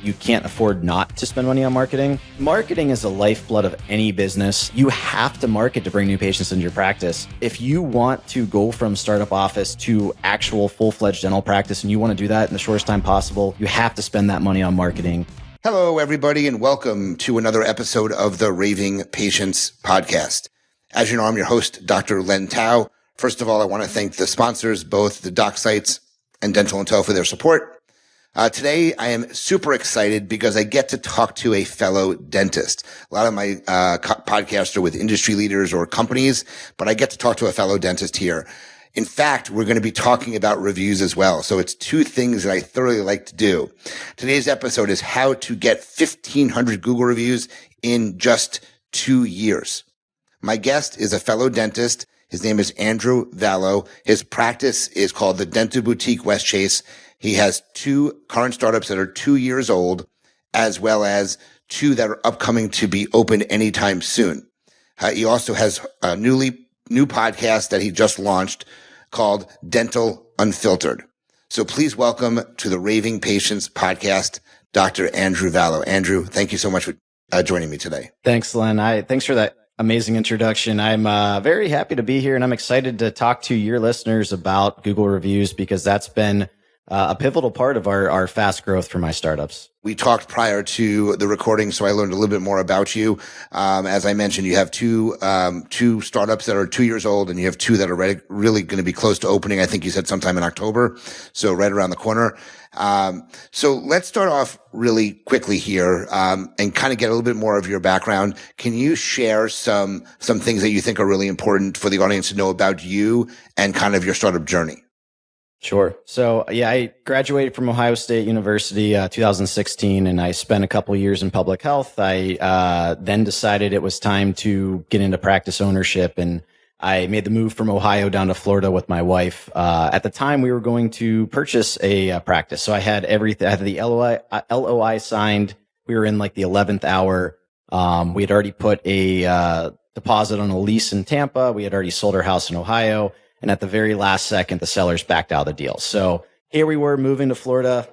you can't afford not to spend money on marketing. Marketing is the lifeblood of any business. You have to market to bring new patients into your practice. If you want to go from startup office to actual full-fledged dental practice, and you want to do that in the shortest time possible, you have to spend that money on marketing. Hello, everybody, and welcome to another episode of the Raving Patients podcast. As you know, I'm your host, Dr. Len Tao. First of all, I want to thank the sponsors, both the doc sites and Dental and Toe, for their support. Today, I am super excited because I get to talk to a fellow dentist. A lot of my podcasts are with industry leaders or companies, but I get to talk to a fellow dentist here. In fact, we're going to be talking about reviews as well. So it's two things that I thoroughly like to do. Today's episode is how to get 1,500 Google reviews in just 2 years. My guest is a fellow dentist. His name is Andrew Vallo. His practice is called the Dental Boutique Westchase. He has 2 current startups that are 2 years old, as well as 2 that are upcoming to be open anytime soon. He also has a new podcast that he just launched called Dental Unfiltered. So please welcome to the Raving Patients podcast, Dr. Andrew Vallo. Andrew, thank you so much for joining me today. Thanks, Len. Thanks for that amazing introduction. I'm very happy to be here, and I'm excited to talk to your listeners about Google reviews because that's been a pivotal part of our fast growth for my startups. We talked prior to the recording, so I learned a little bit more about you. As I mentioned, you have two startups that are 2 years old, and you have 2 that are really going to be close to opening. I think you said sometime in October, so right around the corner. So let's start off really quickly here, and kind of get a little bit more of your background. Can you share some things that you think are really important for the audience to know about you and kind of your startup journey? Sure. So yeah, I graduated from Ohio State University, 2016, and I spent a couple of years in public health. I then decided it was time to get into practice ownership, and I made the move from Ohio down to Florida with my wife. At the time, we were going to purchase a practice, so I had everything. I had the LOI signed. We were in like the 11th hour. We had already put a deposit on a lease in Tampa. We had already sold our house in Ohio. And at the very last second, the sellers backed out of the deal. So here we were moving to Florida,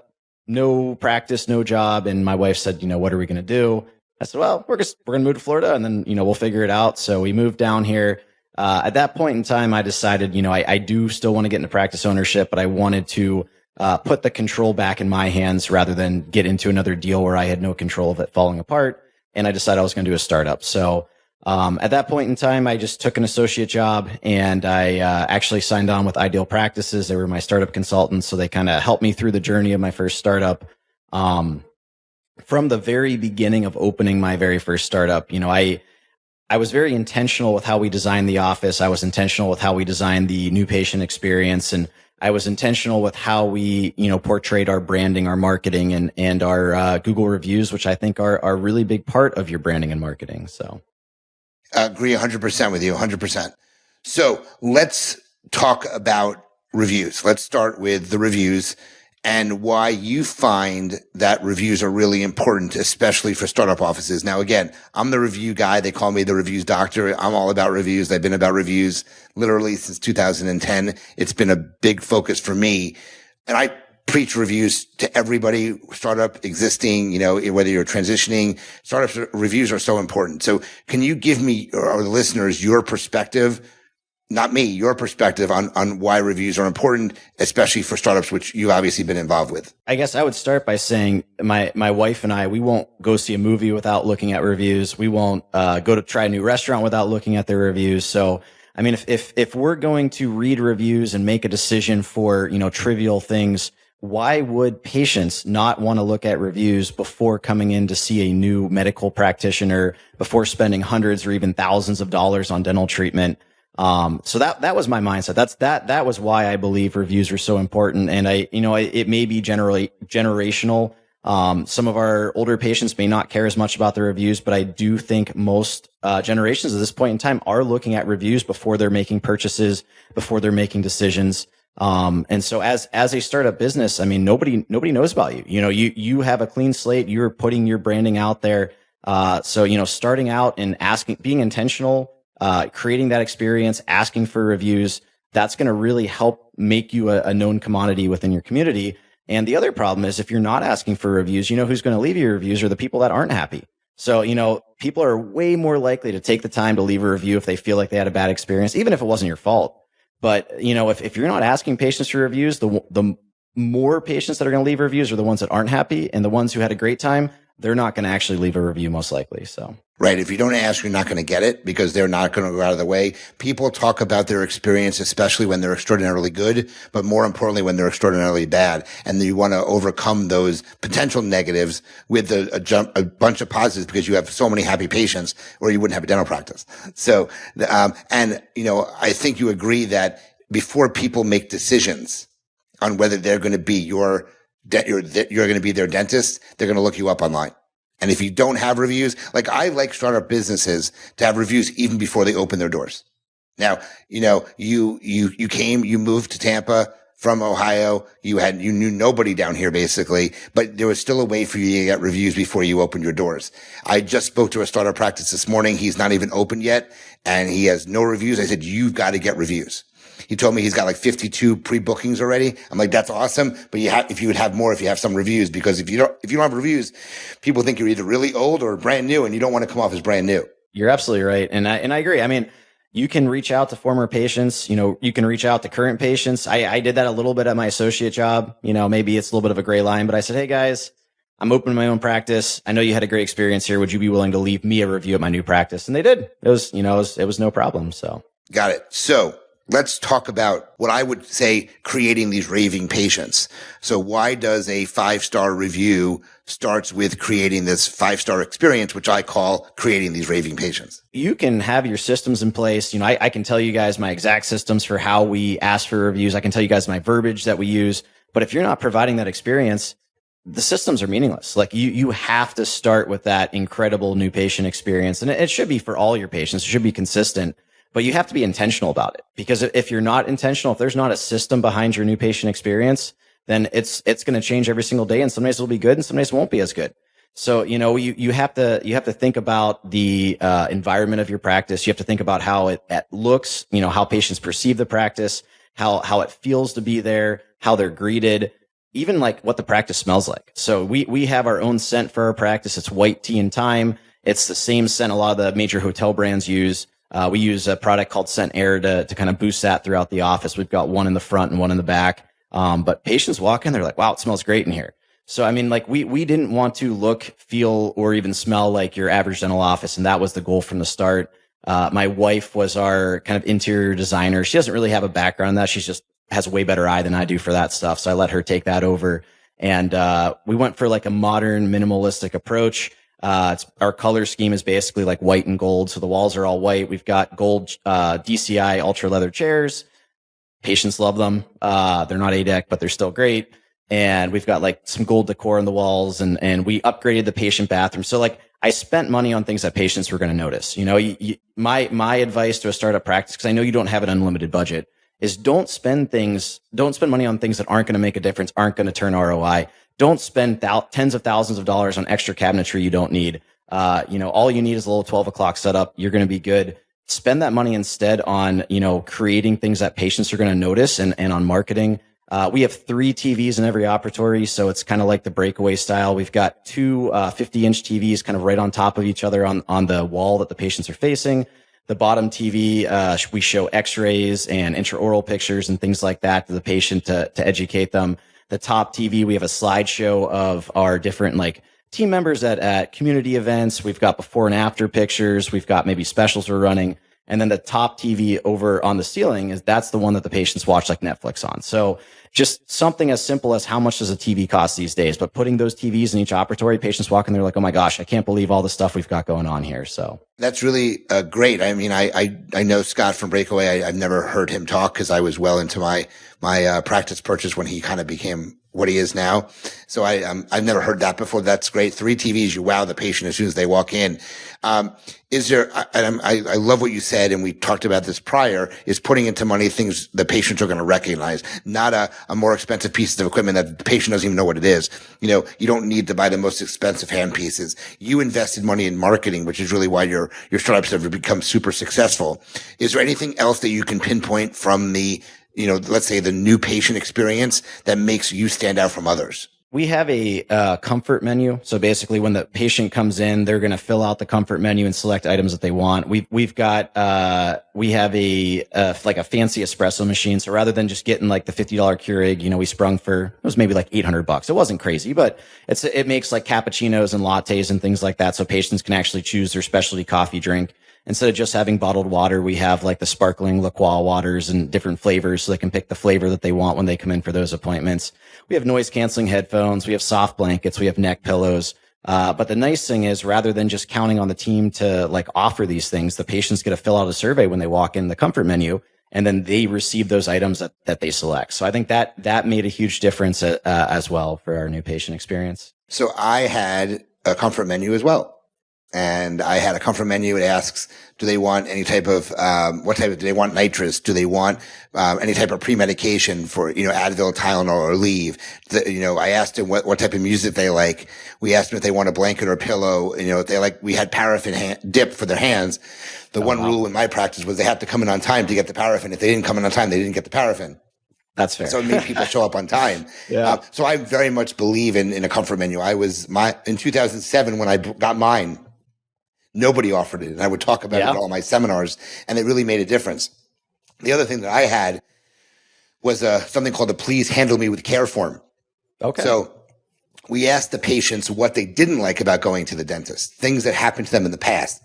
no practice, no job. And my wife said, what are we going to do? I said, well, we're going to move to Florida and then, we'll figure it out. So we moved down here. At that point in time, I decided, I do still want to get into practice ownership, but I wanted to put the control back in my hands rather than get into another deal where I had no control of it falling apart. And I decided I was going to do a startup. So at that point in time, I just took an associate job and I actually signed on with Ideal Practices. They were my startup consultants. So they kind of helped me through the journey of my first startup. From the very beginning of opening my very first startup, I was very intentional with how we designed the office. I was intentional with how we designed the new patient experience. And I was intentional with how we, portrayed our branding, our marketing, and our Google reviews, which I think are a really big part of your branding and marketing. So. Agree 100% with you, 100%. So let's talk about reviews. Let's start with the reviews and why you find that reviews are really important, especially for startup offices. Now, again, I'm the review guy. They call me the reviews doctor. I'm all about reviews. I've been about reviews literally since 2010. It's been a big focus for me. And I preach reviews to everybody, startup, existing, whether you're transitioning, startups, reviews are so important. So can you give me or the listeners your perspective, not me, your perspective on why reviews are important, especially for startups, which you've obviously been involved with? I guess I would start by saying my wife and I, we won't go see a movie without looking at reviews. We won't go to try a new restaurant without looking at the reviews. So I mean, if we're going to read reviews and make a decision for, trivial things, why would patients not want to look at reviews before coming in to see a new medical practitioner, before spending hundreds or even thousands of dollars on dental treatment? So that was my mindset. That was why I believe reviews are so important. And it may be generational. Some of our older patients may not care as much about the reviews, but I do think most generations at this point in time are looking at reviews before they're making purchases, before they're making decisions. And so as a startup business, I mean, nobody knows about you. You have a clean slate. You're putting your branding out there. So, starting out and being intentional, creating that experience, asking for reviews, that's going to really help make you a known commodity within your community. And the other problem is if you're not asking for reviews, who's going to leave you reviews are the people that aren't happy. So, people are way more likely to take the time to leave a review if they feel like they had a bad experience, even if it wasn't your fault. But, if you're not asking patients for reviews, the more patients that are going to leave reviews are the ones that aren't happy, and the ones who had a great time, they're not going to actually leave a review most likely. So. Right. If you don't ask, you're not going to get it because they're not going to go out of the way. People talk about their experience, especially when they're extraordinarily good, but more importantly, when they're extraordinarily bad. And you want to overcome those potential negatives with a bunch of positives because you have so many happy patients or you wouldn't have a dental practice. So, I think you agree that before people make decisions on whether they're going to be you're going to be their dentist, they're going to look you up online. And if you don't have reviews, like I like startup businesses to have reviews even before they open their doors. Now, you moved to Tampa from Ohio. You knew nobody down here basically, but there was still a way for you to get reviews before you opened your doors. I just spoke to a startup practice this morning. He's not even open yet and he has no reviews. I said, you've got to get reviews. He told me he's got like 52 pre-bookings already. I'm like, that's awesome. But if you would have more, if you have some reviews, because if you don't have reviews, people think you're either really old or brand new and you don't want to come off as brand new. You're absolutely right. And I agree. I mean, you can reach out to former patients, you can reach out to current patients. I did that a little bit at my associate job. Maybe it's a little bit of a gray line, but I said, hey guys, I'm opening my own practice. I know you had a great experience here. Would you be willing to leave me a review at my new practice? And they did. It was no problem. So. Got it. So let's talk about what I would say creating these raving patients. So why does a 5-star review starts with creating this 5-star experience, which I call creating these raving patients? You can have your systems in place. I can tell you guys my exact systems for how we ask for reviews. I can tell you guys my verbiage that we use. But if you're not providing that experience, the systems are meaningless. Like you have to start with that incredible new patient experience. And it should be for all your patients. It should be consistent. But you have to be intentional about it, because if you're not intentional, if there's not a system behind your new patient experience, then it's going to change every single day. And some days it'll be good and some days it won't be as good. So, you have to think about the environment of your practice. You have to think about how it looks, how patients perceive the practice, how it feels to be there, how they're greeted, even like what the practice smells like. So we have our own scent for our practice. It's white tea and thyme. It's the same scent a lot of the major hotel brands use. We use a product called Scent Air to kind of boost that throughout the office. We've got one in the front and one in the back. But patients walk in, they're like, wow, it smells great in here. So, I mean, like we didn't want to look, feel, or even smell like your average dental office. And that was the goal from the start. My wife was our kind of interior designer. She doesn't really have a background in that. She's just has a way better eye than I do for that stuff. So I let her take that over. And, we went for like a modern minimalistic approach. Our color scheme is basically like white and gold. So the walls are all white. We've got gold, DCI ultra leather chairs. Patients love them. They're not ADEC, but they're still great. And we've got like some gold decor on the walls, and we upgraded the patient bathroom. So like I spent money on things that patients were going to notice. My advice to a startup practice, because I know you don't have an unlimited budget, is don't spend money on things that aren't going to make a difference, aren't going to turn ROI. Don't spend tens of thousands of dollars on extra cabinetry you don't need. All you need is a little 12 o'clock setup. You're going to be good. Spend that money instead on, creating things that patients are going to notice and on marketing. We have 3 TVs in every operatory, so it's kind of like the breakaway style. We've got 2 50-inch TVs kind of right on top of each other on the wall that the patients are facing. The bottom TV, we show x-rays and intraoral pictures and things like that to the patient to educate them. The top TV, we have a slideshow of our different like team members at community events. We've got before and after pictures. We've got maybe specials we're running. And then the top TV over on the ceiling that's the one that the patients watch like Netflix on. So just something as simple as how much does a TV cost these days, but putting those TVs in each operatory, patients walk in, they're like, oh my gosh, I can't believe all the stuff we've got going on here. So that's really great. I mean, I know Scott from Breakaway. I've never heard him talk because I was well into my practice purchase when he kind of became what he is now. So I've never heard that before. That's great. 3 TVs, you wow the patient as soon as they walk in. Is there, and I love what you said, and we talked about this prior, is putting into money things the patients are going to recognize, not a more expensive piece of equipment that the patient doesn't even know what it is. You don't need to buy the most expensive hand pieces. You invested money in marketing, which is really why your startups have become super successful. Is there anything else that you can pinpoint from the let's say the new patient experience that makes you stand out from others? We have a comfort menu. So basically when the patient comes in, they're going to fill out the comfort menu and select items that they want. We have a like a fancy espresso machine. So rather than just getting like the $50 Keurig, we sprung for, it was maybe like $800. It wasn't crazy, but it makes like cappuccinos and lattes and things like that. So patients can actually choose their specialty coffee drink. Instead of just having bottled water, we have like the sparkling LaCroix waters and different flavors so they can pick the flavor that they want when they come in for those appointments. We have noise canceling headphones. We have soft blankets. We have neck pillows. But the nice thing is rather than just counting on the team to like offer these things, the patients get to fill out a survey when they walk in the comfort menu and then they receive those items that they select. So I think that made a huge difference as well for our new patient experience. So I had a comfort menu as well. And I had a comfort menu. It asks, do they want any type of, do they want nitrous? Do they want, any type of pre-medication for, Advil, Tylenol, or Aleve? I asked them what type of music they like. We asked them if they want a blanket or a pillow. If they like, we had paraffin dip for their hands. The one rule in my practice was they had to come in on time to get the paraffin. If they didn't come in on time, they didn't get the paraffin. That's fair. So it made people show up on time. Yeah. So I very much believe in a comfort menu. In 2007 when I got mine, nobody offered it. And I would talk about it at all my seminars, and it really made a difference. The other thing that I had was something called the Please Handle Me with Care form. Okay. So we asked the patients what they didn't like about going to the dentist, things that happened to them in the past.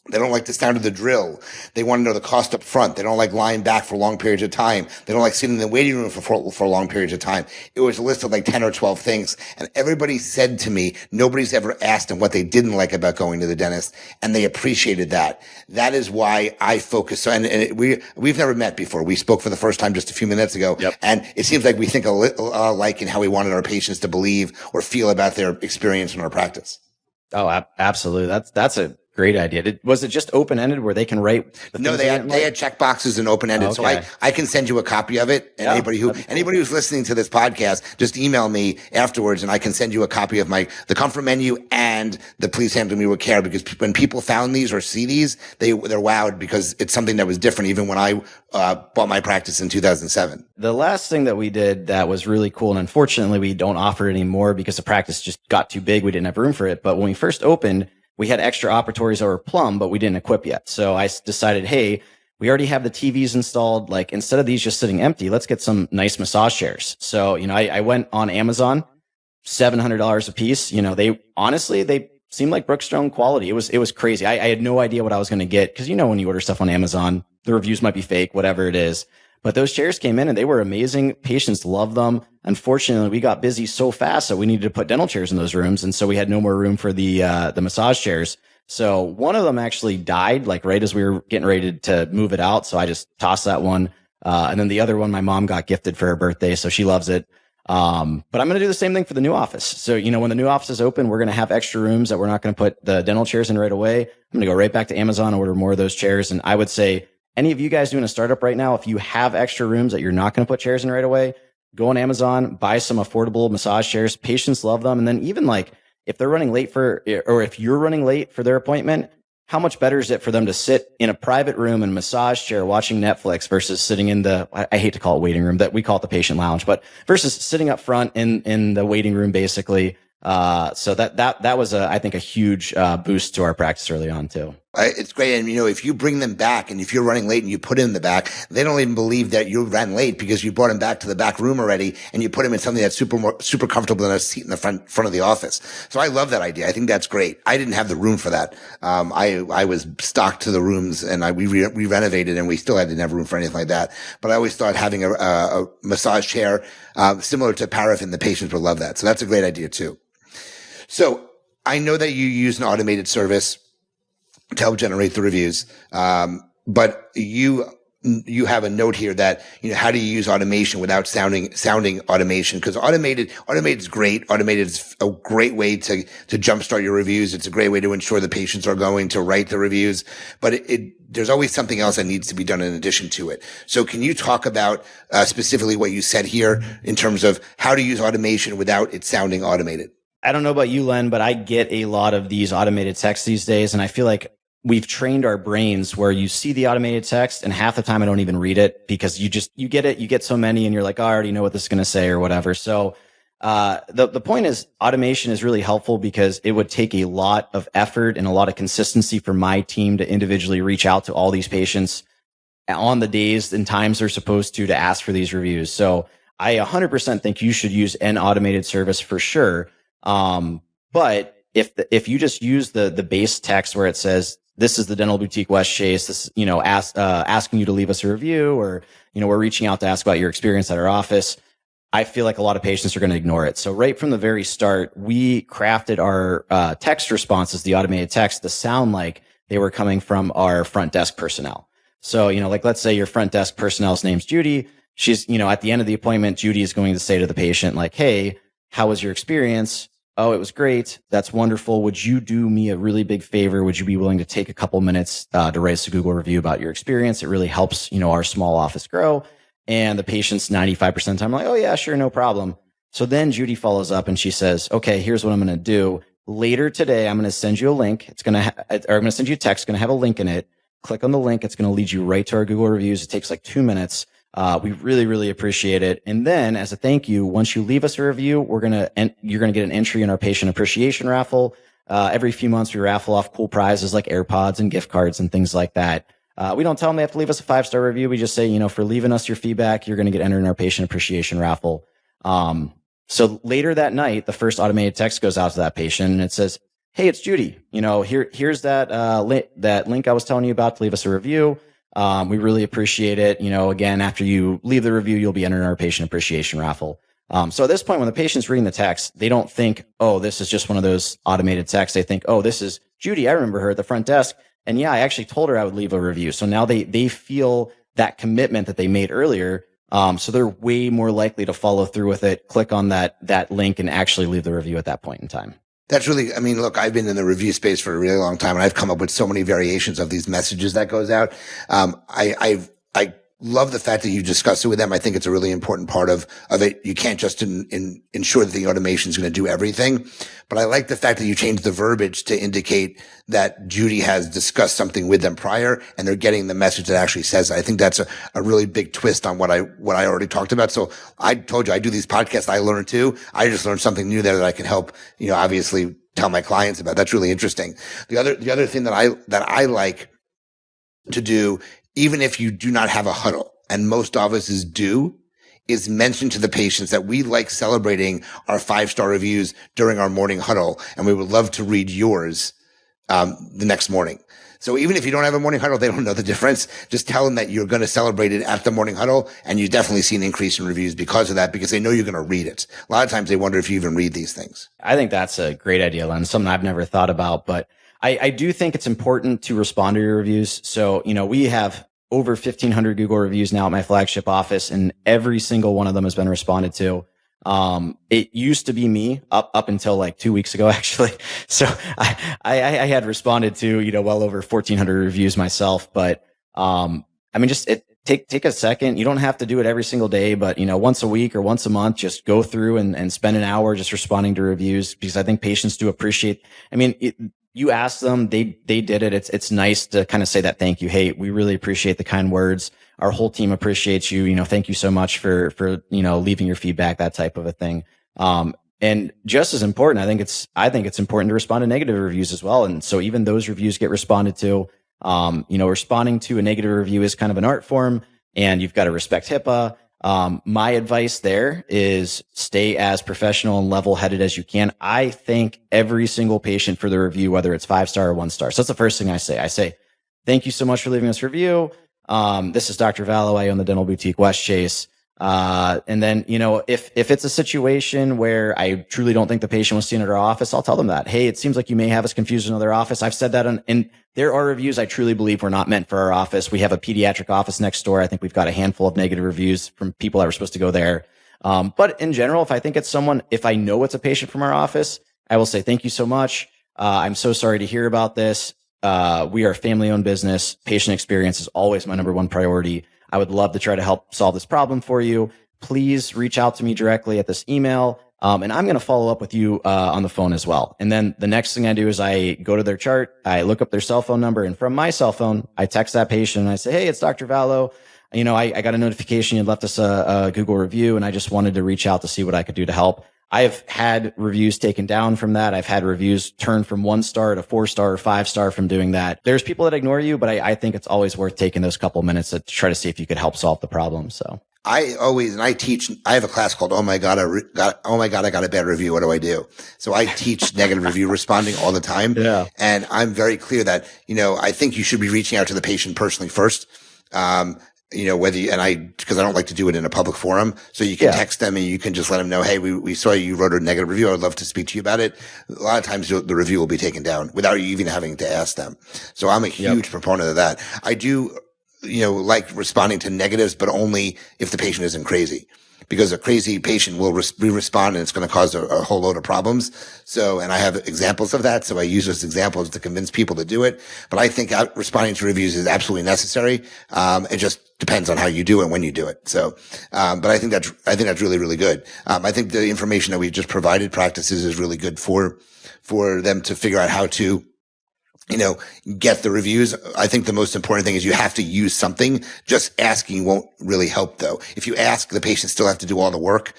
They don't like the sound of the drill. They want to know the cost up front. They don't like lying back for long periods of time. They don't like sitting in the waiting room for long periods of time. It was a list of like 10 or 12 things. And everybody said to me, nobody's ever asked them what they didn't like about going to the dentist. And they appreciated that. That is why I focus on, and we've never met before. We spoke for the first time just a few minutes ago. Yep. And it seems like we think alike in how we wanted our patients to believe or feel about their experience in our practice. Oh, absolutely. That's a great idea. Was it just open-ended where they can write? No, they had check boxes and open-ended. Okay. So I can send you a copy of it. And anybody who's listening to this podcast, just email me afterwards and I can send you a copy of the comfort menu and the Please Handle Me with Care, because when people found these or see these, they're wowed because it's something that was different even when I bought my practice in 2007. The last thing that we did that was really cool, and unfortunately we don't offer it anymore because the practice just got too big. We didn't have room for it. But when we first opened, we had extra operatories that were plumb, but we didn't equip yet. So I decided, hey, we already have the TVs installed. Like instead of these just sitting empty, let's get some nice massage chairs. So, I went on Amazon, $700 a piece. They seemed like Brookstone quality. It was crazy. I had no idea what I was going to get because, when you order stuff on Amazon, the reviews might be fake, whatever it is. But those chairs came in and they were amazing. Patients loved them. Unfortunately, we got busy so fast that we needed to put dental chairs in those rooms. And so we had no more room for the massage chairs. So one of them actually died, like right as we were getting ready to move it out. So I just tossed that one. And then the other one, my mom got gifted for her birthday. So she loves it. But I'm going to do the same thing for the new office. So, when the new office is open, we're going to have extra rooms that we're not going to put the dental chairs in right away. I'm going to go right back to Amazon, order more of those chairs. And I would say, any of you guys doing a startup right now, if you have extra rooms that you're not going to put chairs in right away, go on Amazon, buy some affordable massage chairs. Patients love them. And then even like if they're running late or if you're running late for their appointment, how much better is it for them to sit in a private room in a massage chair watching Netflix versus sitting in I hate to call it waiting room, that we call it the patient lounge, but versus sitting up front in the waiting room, basically. So that was I think a huge boost to our practice early on too. It's great. And if you bring them back and if you're running late and you put them in the back, they don't even believe that you ran late because you brought them back to the back room already and you put them in something that's super comfortable in a seat in the front of the office. So I love that idea. I think that's great. I didn't have the room for that. I was stocked to the rooms and we renovated and we still didn't have room for anything like that. But I always thought having a massage chair, similar to paraffin, the patients would love that. So that's a great idea too. So I know that you use an automated service to help generate the reviews. But you have a note here that, how do you use automation without sounding automation? Because automated is great. Automated is a great way to jumpstart your reviews. It's a great way to ensure the patients are going to write the reviews, but there's always something else that needs to be done in addition to it. So can you talk about, specifically what you said here in terms of how to use automation without it sounding automated? I don't know about you, Len, but I get a lot of these automated texts these days. And I feel like we've trained our brains where you see the automated text and half the time I don't even read it because you get so many and you're like, oh, I already know what this is going to say or whatever. So the point is automation is really helpful because it would take a lot of effort and a lot of consistency for my team to individually reach out to all these patients on the days and times they're supposed to ask for these reviews. So I 100% think you should use an automated service for sure. But if you just use the base text where it says, this is the Dental Boutique West Chase, this, asking you to leave us a review, or, we're reaching out to ask about your experience at our office, I feel like a lot of patients are going to ignore it. So right from the very start, we crafted our text responses, the automated text, to sound like they were coming from our front desk personnel. So, like let's say your front desk personnel's name's Judy. She's, at the end of the appointment, Judy is going to say to the patient, like, hey, how was your experience? Oh, it was great. That's wonderful. Would you do me a really big favor? Would you be willing to take a couple minutes to write a Google review about your experience? It really helps, our small office grow. And the patient's 95% of the time like, oh yeah, sure, no problem. So then Judy follows up and she says, okay, here's what I'm going to do. Later today, I'm going to send you a link. I'm going to send you a text. It's going to have a link in it. Click on the link. It's going to lead you right to our Google reviews. It takes like 2 minutes. We really, really appreciate it. And then as a thank you, once you leave us a review, you're going to get an entry in our patient appreciation raffle. Every few months we raffle off cool prizes like AirPods and gift cards and things like that. We don't tell them they have to leave us a 5-star review. We just say, for leaving us your feedback, you're going to get entered in our patient appreciation raffle. So later that night, the first automated text goes out to that patient and it says, hey, it's Judy. Here's that link I was telling you about to leave us a review. We really appreciate it. Again, after you leave the review, you'll be entered in our patient appreciation raffle. So at this point, when the patient's reading the text, they don't think, oh, this is just one of those automated texts. They think, oh, this is Judy. I remember her at the front desk. And yeah, I actually told her I would leave a review. So now they feel that commitment that they made earlier. So they're way more likely to follow through with it, click on that link and actually leave the review at that point in time. That's really, look, I've been in the review space for a really long time and I've come up with so many variations of these messages that goes out. I love the fact that you discussed it with them. I think it's a really important part of it. You can't just ensure that the automation is going to do everything, but I like the fact that you changed the verbiage to indicate that Judy has discussed something with them prior and they're getting the message that actually says that. I think that's a really big twist on what I already talked about. So I told you I do these podcasts. I learn too. I just learned something new there that I can help, obviously tell my clients about. That's really interesting. The other thing that I like to do, even if you do not have a huddle, and most offices do, is mention to the patients that we like celebrating our 5-star reviews during our morning huddle, and we would love to read yours the next morning. So even if you don't have a morning huddle, they don't know the difference. Just tell them that you're going to celebrate it at the morning huddle, and you definitely see an increase in reviews because of that, because they know you're going to read it. A lot of times they wonder if you even read these things. I think that's a great idea, Len. Something I've never thought about, but I do think it's important to respond to your reviews. So, we have over 1,500 Google reviews now at my flagship office, and every single one of them has been responded to. It used to be me up until like 2 weeks ago, actually. So I had responded to, well over 1,400 reviews myself, but, take a second. You don't have to do it every single day, but once a week or once a month, just go through and spend an hour just responding to reviews, because I think patients do appreciate. You ask them, they did it. It's nice to kind of say that thank you. Hey, we really appreciate the kind words. Our whole team appreciates you. Thank you so much for leaving your feedback, that type of a thing. And just as important, I think it's important to respond to negative reviews as well. And so even those reviews get responded to. Responding to a negative review is kind of an art form, and you've got to respect HIPAA. My advice there is stay as professional and level-headed as you can. I thank every single patient for the review, whether it's 5-star or 1-star. So that's the first thing I say. I say, thank you so much for leaving us a review. This is Dr. Vallo. I own the Dental Boutique West Chase. And then, if it's a situation where I truly don't think the patient was seen at our office, I'll tell them that, hey, it seems like you may have us confused with another office. I've said that and there are reviews I truly believe were not meant for our office. We have a pediatric office next door. I think we've got a handful of negative reviews from people that were supposed to go there. But in general, if I think it's someone, if I know it's a patient from our office, I will say, thank you so much. I'm so sorry to hear about this. We are a family-owned business. Patient experience is always my number one priority. I would love to try to help solve this problem for you. Please reach out to me directly at this email. And I'm going to follow up with you on the phone as well. And then the next thing I do is I go to their chart, I look up their cell phone number, and from my cell phone, I text that patient and I say, hey, it's Dr. Vallo. I got a notification you left us a Google review, and I just wanted to reach out to see what I could do to help. I've had reviews taken down from that. I've had reviews turned from 1-star to 4-star or 5-star from doing that. There's people that ignore you, but I think it's always worth taking those couple minutes to try to see if you could help solve the problem. So I teach, I have a class called, oh my God, I got a bad review. What do I do? So I teach negative review responding all the time. Yeah. And I'm very clear that, I think you should be reaching out to the patient personally first. Because I don't like to do it in a public forum. So you can text them and you can just let them know, hey, we saw you wrote a negative review. I'd love to speak to you about it. A lot of times the review will be taken down without you even having to ask them. So I'm a huge proponent of that. I do, like responding to negatives, but only if the patient isn't crazy. Because a crazy patient will respond and it's going to cause a whole load of problems. So, and I have examples of that. So I use those examples to convince people to do it. But I think responding to reviews is absolutely necessary. It just depends on how you do it and when you do it. So, but I think that's really, really good. I think the information that we just provided practices is really good for them to figure out how to, get the reviews. I think the most important thing is you have to use something. Just asking won't really help though. If you ask, the patients still have to do all the work.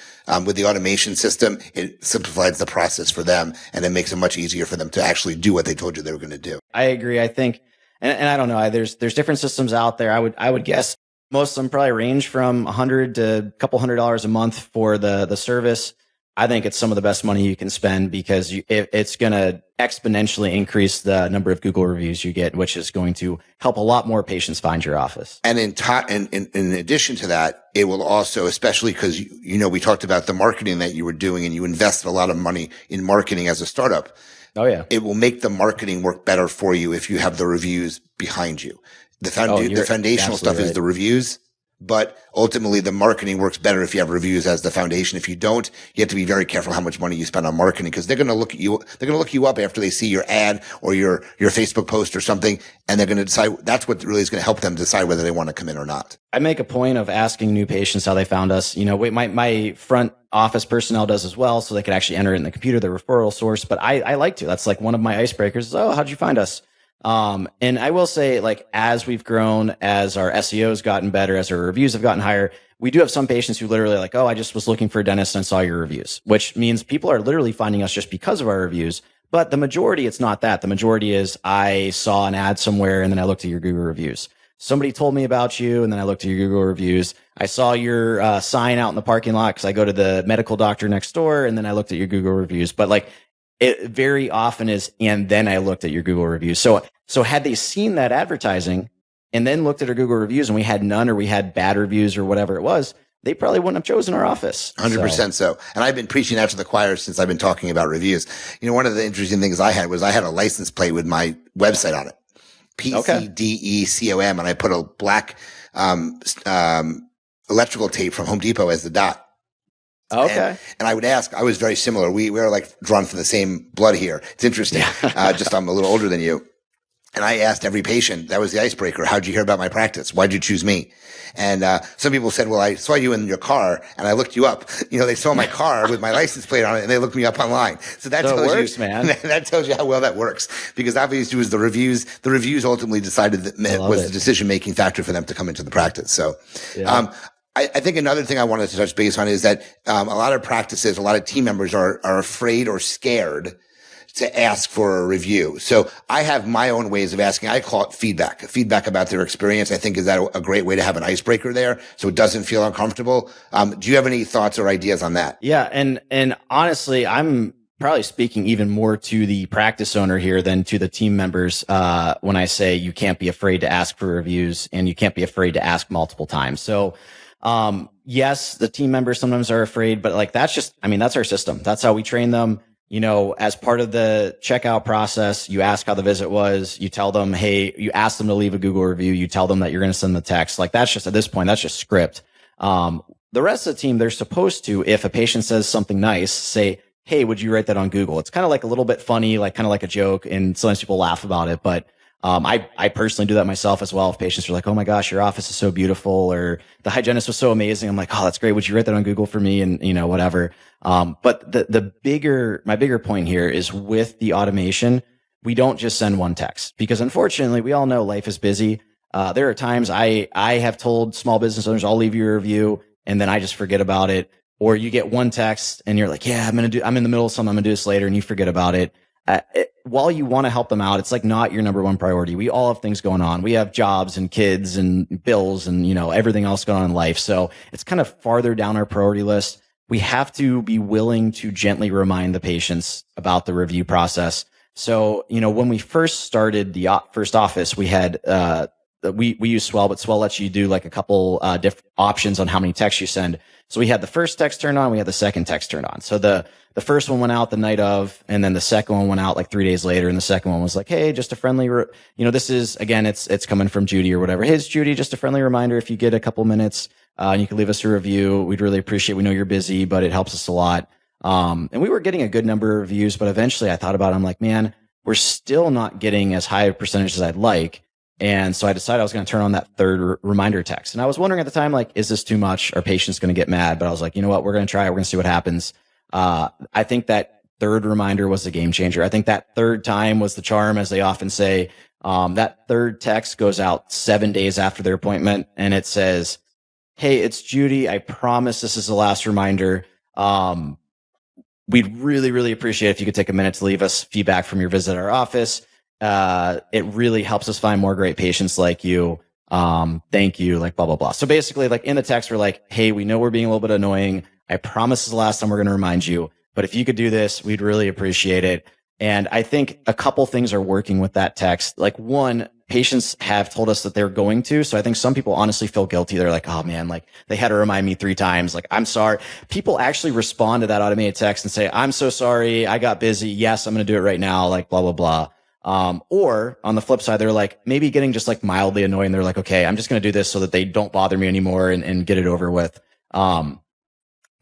With the automation system, it simplifies the process for them and it makes it much easier for them to actually do what they told you they were going to do. I agree. I think, and I don't know, there's different systems out there. I would guess most of them probably range from $100 to a couple $100 a month for the service. I think it's some of the best money you can spend because it's going to exponentially increase the number of Google reviews you get, which is going to help a lot more patients find your office. And in addition to that, it will also, especially because, we talked about the marketing that you were doing and you invested a lot of money in marketing as a startup. Oh yeah. It will make the marketing work better for you if you have the reviews behind you. The foundational stuff is the reviews. But ultimately, the marketing works better if you have reviews as the foundation. If you don't, you have to be very careful how much money you spend on marketing because they're going to look at you. They're going to look you up after they see your ad or your Facebook post or something, and they're going to decide. That's what really is going to help them decide whether they want to come in or not. I make a point of asking new patients how they found us. My front office personnel does as well, so they can actually enter it in the computer, the referral source. But I like to. That's like one of my icebreakers. Is, oh, how'd you find us? And I will say, like, as we've grown, as our SEO's gotten better, as our reviews have gotten higher, we do have some patients who literally like, oh, I just was looking for a dentist and saw your reviews, which means people are literally finding us just because of our reviews. But the majority, it's not that. The majority is I saw an ad somewhere and then I looked at your Google reviews. Somebody told me about you and then I looked at your Google reviews. I saw your sign out in the parking lot because I go to the medical doctor next door and then I looked at your Google reviews. But like, it very often is, and then I looked at your Google reviews. So had they seen that advertising and then looked at our Google reviews and we had none or we had bad reviews or whatever it was, they probably wouldn't have chosen our office. 100% so. And I've been preaching that to the choir since I've been talking about reviews. One of the interesting things I had was I had a license plate with my website on it. PCDECOM. And I put a black electrical tape from Home Depot as the dot. Okay. And I would ask, I was very similar. We were like drawn from the same blood here. It's interesting. Just I'm a little older than you. And I asked every patient, that was the icebreaker. How'd you hear about my practice? Why'd you choose me? And, some people said, well, I saw you in your car and I looked you up. They saw my car with my license plate on it and they looked me up online. So that tells you, man. That tells you how well that works because obviously it was the reviews. The reviews ultimately decided that was the decision-making factor for them to come into the practice. So, I think another thing I wanted to touch base on is that a lot of practices, a lot of team members are afraid or scared to ask for a review. So I have my own ways of asking. I call it feedback about their experience. I think is that a great way to have an icebreaker there so it doesn't feel uncomfortable. Do you have any thoughts or ideas on that? Yeah. And honestly, I'm probably speaking even more to the practice owner here than to the team members when I say you can't be afraid to ask for reviews and you can't be afraid to ask multiple times. So yes, the team members sometimes are afraid, but like that's our system. That's how we train them. As part of the checkout process, you ask how the visit was, you tell them, hey, you ask them to leave a Google review, you tell them that you're going to send the text. Like that's just, at this point, that's just script. The rest of the team, they're supposed to, if a patient says something nice, say, hey, would you write that on Google? It's kind of like a little bit funny, like kind of like a joke. And sometimes people laugh about it, but I personally do that myself as well. If patients are like, "Oh my gosh, your office is so beautiful," or "The hygienist was so amazing," I'm like, "Oh, that's great. Would you write that on Google for me?" And whatever. But my bigger point here is with the automation, we don't just send one text, because unfortunately, we all know life is busy. There are times I have told small business owners, "I'll leave you a review," and then I just forget about it. Or you get one text and you're like, "Yeah, I'm in the middle of something. I'm gonna do this later," and you forget about it. While you want to help them out, it's like not your number one priority. We all have things going on. We have jobs and kids and bills and, everything else going on in life. So it's kind of farther down our priority list. We have to be willing to gently remind the patients about the review process. So, when we first started the first office, we had, we use Swell, but Swell lets you do like a couple different options on how many texts you send. So we had the first text turned on, we had the second text turned on. So the first one went out the night of, and then the second one went out like 3 days later. And the second one was like, "Hey, just a friendly, this is, again, it's coming from Judy or whatever. Hey, it's Judy, just a friendly reminder. If you get a couple minutes, and you can leave us a review, we'd really appreciate it. We know you're busy, but it helps us a lot." And we were getting a good number of reviews, but eventually I thought about it. I'm like, man, we're still not getting as high a percentage as I'd like. And so I decided I was going to turn on that third reminder text. And I was wondering at the time, like, is this too much? Are patients going to get mad? But I was like, you know what? We're going to try it. We're going to see what happens. I think that third reminder was a game changer. I think that third time was the charm, as they often say. That third text goes out 7 days after their appointment, and it says, "Hey, it's Judy. I promise this is the last reminder. We'd really, really appreciate it if you could take a minute to leave us feedback from your visit at our office. It really helps us find more great patients like you. Thank you," like blah, blah, blah. So basically, like in the text, we're like, "Hey, we know we're being a little bit annoying. I promise this is the last time we're going to remind you, but if you could do this, we'd really appreciate it." And I think a couple things are working with that text. Like one, patients have told us that they're going to. So I think some people honestly feel guilty. They're like, "Oh man, like they had to remind me 3 times. Like, I'm sorry." People actually respond to that automated text and say, "I'm so sorry. I got busy. Yes, I'm going to do it right now." Like blah, blah, blah. Or on the flip side, they're like maybe getting just like mildly annoying. They're like, "Okay, I'm just going to do this so that they don't bother me anymore and get it over with."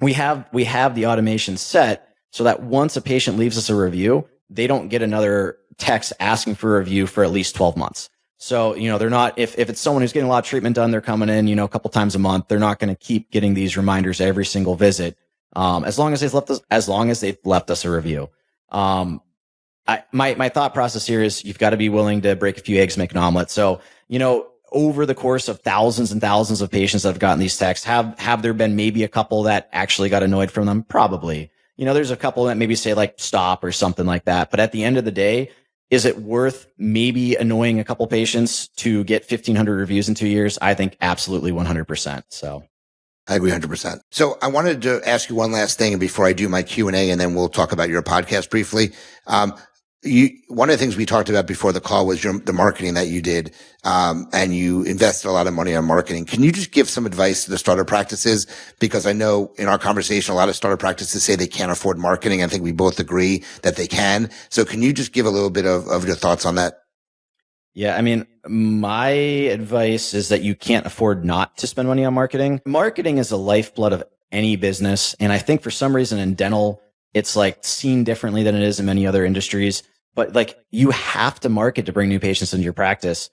We have the automation set so that once a patient leaves us a review, they don't get another text asking for a review for at least 12 months. So, they're not, if it's someone who's getting a lot of treatment done, they're coming in, a couple times a month, they're not going to keep getting these reminders every single visit. As long as they've left us a review. My thought process here is you've got to be willing to break a few eggs, make an omelet. So, over the course of thousands and thousands of patients that have gotten these texts, have there been maybe a couple that actually got annoyed from them? Probably. There's a couple that maybe say like stop or something like that. But at the end of the day, is it worth maybe annoying a couple patients to get 1,500 reviews in 2 years? I think absolutely 100%. So I agree 100%. So I wanted to ask you one last thing before I do my Q&A, and then we'll talk about your podcast briefly. One of the things we talked about before the call was the marketing that you did, and you invested a lot of money on marketing. Can you just give some advice to the starter practices? Because I know in our conversation, a lot of starter practices say they can't afford marketing. I think we both agree that they can. So can you just give a little bit of your thoughts on that? Yeah, I mean, my advice is that you can't afford not to spend money on marketing. Marketing is the lifeblood of any business. And I think for some reason in dental, it's like seen differently than it is in many other industries. But like you have to market to bring new patients into your practice.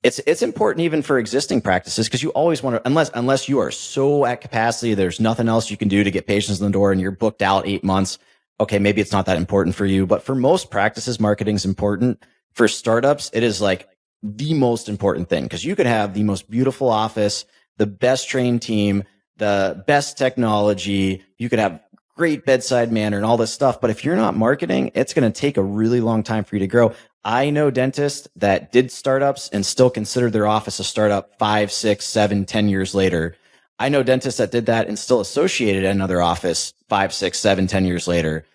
It's important even for existing practices because you always want to, unless you are so at capacity, there's nothing else you can do to get patients in the door and you're booked out 8 months. Okay, maybe it's not that important for you. But for most practices, marketing is important. For startups, it is like the most important thing because you could have the most beautiful office, the best trained team, the best technology. You could have great bedside manner and all this stuff. But if you're not marketing, it's going to take a really long time for you to grow. I know dentists that did startups and still considered their office a startup 5, 6, 7, 10 years later. I know dentists that did that and still associated at another office 5, 6, 7, 10 years later.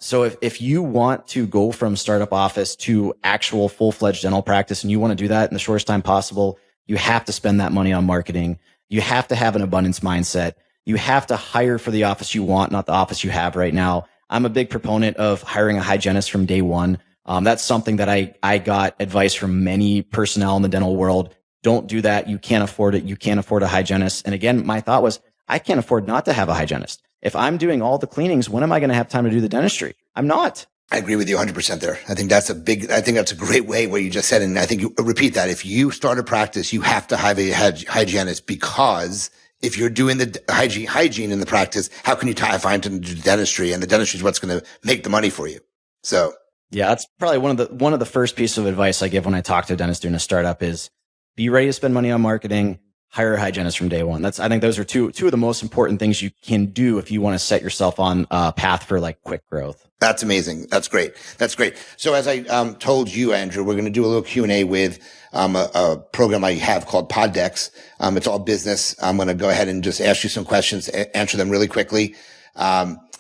So if you want to go from startup office to actual full-fledged dental practice and you want to do that in the shortest time possible, you have to spend that money on marketing. You have to have an abundance mindset. You have to hire for the office you want, not the office you have right now. I'm a big proponent of hiring a hygienist from day one. That's something that I got advice from many personnel in the dental world. Don't do that. You can't afford it. You can't afford a hygienist. And again, my thought was, I can't afford not to have a hygienist. If I'm doing all the cleanings, when am I going to have time to do the dentistry? I'm not. I agree with you 100% there. I think that's a great way what you just said. And I think you repeat that. If you start a practice, you have to have a hygienist, because if you're doing the hygiene in the practice, how can you tie a fine to the dentistry? And the dentistry is what's going to make the money for you. So yeah, that's probably one of the first pieces of advice I give when I talk to a dentist doing a startup is be ready to spend money on marketing, hire a hygienist from day one. I think those are two of the most important things you can do if you want to set yourself on a path for like quick growth. That's amazing. That's great. That's great. So as I told you, Andrew, we're going to do a little Q&A with a program I have called Poddex. It's all business. I'm going to go ahead and just ask you some questions, answer them really quickly.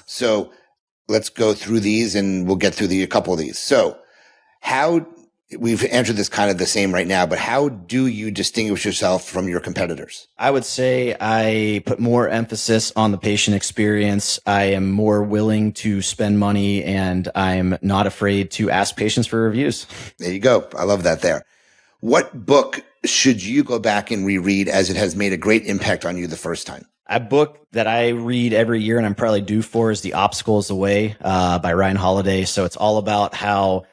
So let's go through these and we'll get through a couple of these. So we've answered this kind of the same right now, but how do you distinguish yourself from your competitors? I would say I put more emphasis on the patient experience. I am more willing to spend money, and I'm not afraid to ask patients for reviews. There you go. I love that there. What book should you go back and reread as it has made a great impact on you the first time? A book that I read every year and I'm probably due for is The Obstacle is the Way by Ryan Holiday. So it's all about how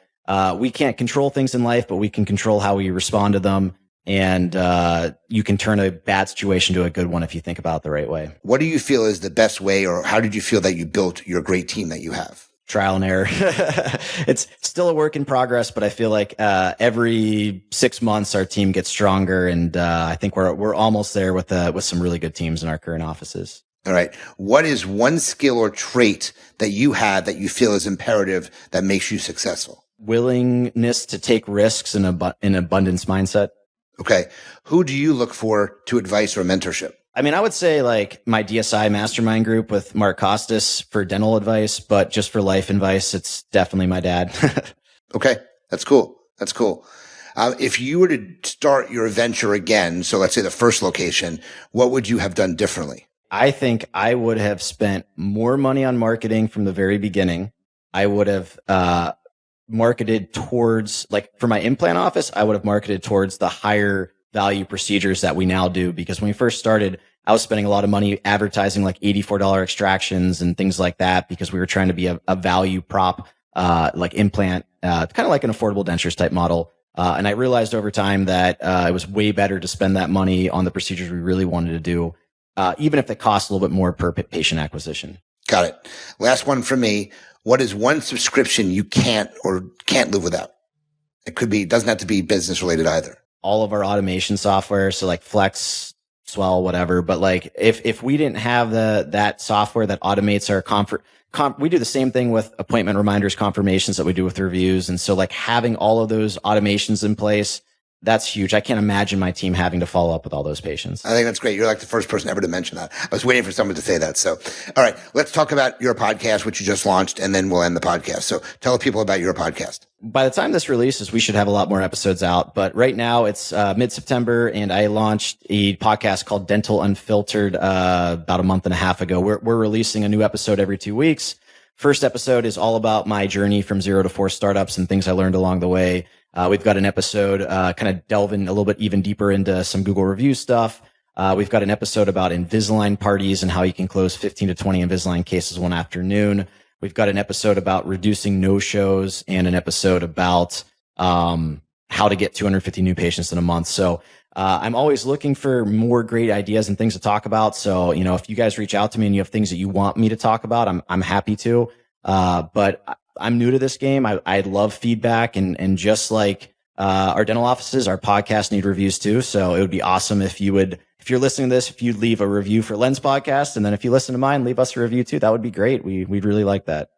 we can't control things in life, but we can control how we respond to them. And you can turn a bad situation to a good one if you think about it the right way. What do you feel is the best way, or how did you feel that you built your great team that you have? Trial and error. It's still a work in progress, but I feel like every 6 months our team gets stronger, and I think we're almost there with some really good teams in our current offices. All right. What is one skill or trait that you have that you feel is imperative that makes you successful? Willingness to take risks and an abundance mindset. Okay. Who do you look for to advice or mentorship? I mean, I would say like my DSI mastermind group with Mark Costas for dental advice, but just for life advice, it's definitely my dad. Okay. That's cool. That's cool. If you were to start your venture again, so let's say the first location, what would you have done differently? I think I would have spent more money on marketing from the very beginning. I would have marketed towards, like for my implant office, I would have marketed towards the higher value procedures that we now do. Because when we first started, I was spending a lot of money advertising like $84 extractions and things like that, because we were trying to be a value prop, like implant, kind of like an affordable dentures type model. And I realized over time that it was way better to spend that money on the procedures we really wanted to do, even if it costs a little bit more per patient acquisition. Got it. Last one for me. What is one subscription you can't live without? It doesn't have to be business related either. All of our automation software. So like Flex, Swell, whatever. But like if we didn't have that software that automates our we do the same thing with appointment reminders, confirmations that we do with reviews. And so like having all of those automations in place, that's huge. I can't imagine my team having to follow up with all those patients. I think that's great. You're like the first person ever to mention that. I was waiting for someone to say that. So, all right, let's talk about your podcast, which you just launched, and then we'll end the podcast. So tell people about your podcast. By the time this releases, we should have a lot more episodes out. But right now it's mid-September, and I launched a podcast called Dental Unfiltered about a month and a half ago. We're releasing a new episode every 2 weeks. First episode is all about my journey from 0 to 4 startups and things I learned along the way. We've got an episode kind of delving a little bit even deeper into some Google review stuff. We've got an episode about Invisalign parties and how you can close 15 to 20 Invisalign cases one afternoon. We've got an episode about reducing no-shows and an episode about how to get 250 new patients in a month. So I'm always looking for more great ideas and things to talk about. So, if you guys reach out to me and you have things that you want me to talk about, I'm happy to. But I'm new to this game. I love feedback, and just like our dental offices, our podcasts need reviews too. So it would be awesome if you're listening to this, if you'd leave a review for Lens Podcast, and then if you listen to mine, leave us a review too. That would be great. We'd really like that.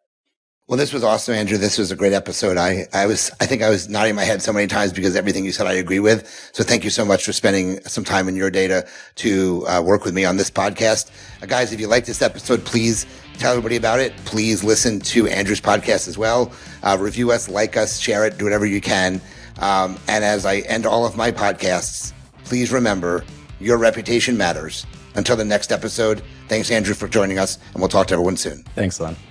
Well, this was awesome, Andrew. This was a great episode. I think I was nodding my head so many times because everything you said I agree with. So thank you so much for spending some time in your day to work with me on this podcast. Guys, if you like this episode, please tell everybody about it. Please listen to Andrew's podcast as well. Review us, like us, share it, do whatever you can. And as I end all of my podcasts, please remember your reputation matters. Until the next episode, thanks, Andrew, for joining us, and we'll talk to everyone soon. Thanks, Len.